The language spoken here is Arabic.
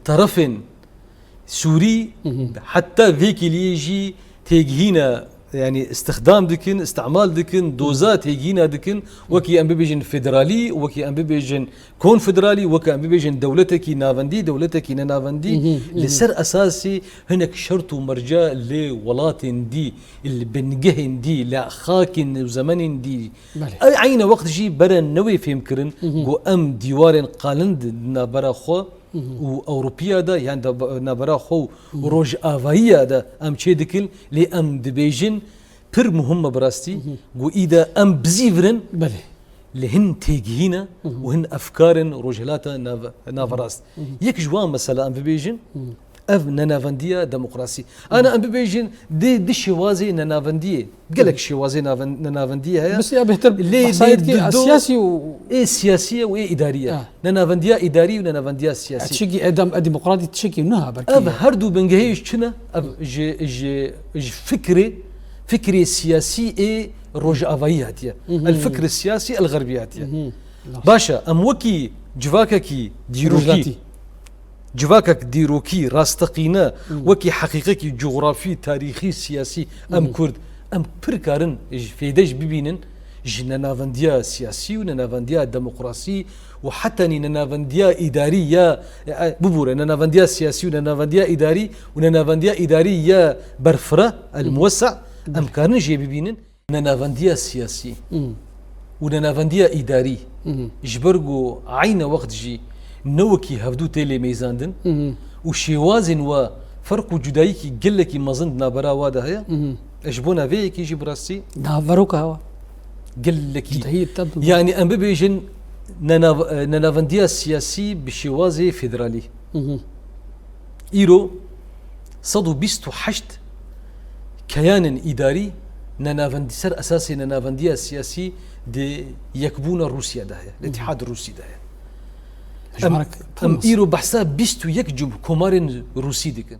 طرف سوري حتى فيك ليجي تيجينا يعني استخدام دكن استعمال دكن دوزات هيجينا دكن وكي ام بيجن فيدرالي وكي ام بيجن كونفدرالي وكي ام بيجن دولتك نافندي دولتك نافندي لسر اساسي هناك شرط ومرجع لولات دي اللي بنجهن دي لاخاك وزمن دي اي عين وقت جي برا نوي في مكرن جو ام ديوار قالند نابرا خو واوروبيا دا يعني نابرا خو روج افايا دا ام تشيدكل لي ام دبيجن بر مهمه براستي جو اذا ام بزيفرن بله لهن تيجينا وهن افكار روجلاتا نافراست يك جوان مثلا ام بيجن اف نانافنديا ديمقراطي انا ام بيجن دي شوازي نانافنديه قالك شوازي نانافنديه هي بس يا بهتر سياسي ايه سياسيه وايه اداريه نانافنديا اداري ونانافنديا سياسي تشكي ادم ديمقراطي تشكي نها بركي اف هردو بنجهيش شنا جي فكري سياسي ايه روجافاياتيا الفكر السياسي الغربياتيا باشا ام وكي جواككي ديروكي جواكك ديروكي راستقينا وكي حقيقي جغرافي تاريخي سياسي ام كرد ام بركارن فيداش ببينن نانافنديا سياسي ونانافنديا ديمقراطي وحتى نانافنديا اداريه ببوره نانافنديا سياسي ونانافنديا اداري ونانافنديا اداريه برفره الموسع ام كارن جي ببينن نانافنديا سياسي ونانافنديا اداري جبرجو عين وقت جي نوكي هفدو تيلي ميزاندن وشيوازن وفرق جدايكي قلكي مازند نابرا وادا هيا اجبونا فيكي يجي براسي نافروك هوا قلكي يعني ام بيجن نانافنديا سياسي بشيوازي فيدرالي ايرو صدو بيستو حشت كيان اداري نانافندي سر اساسي نانافنديا سياسي دي يكبون روسيا داهية الاتحاد الروسي داهية ام ايرو بحساب بيستو يكجم كومارن روسي ديكن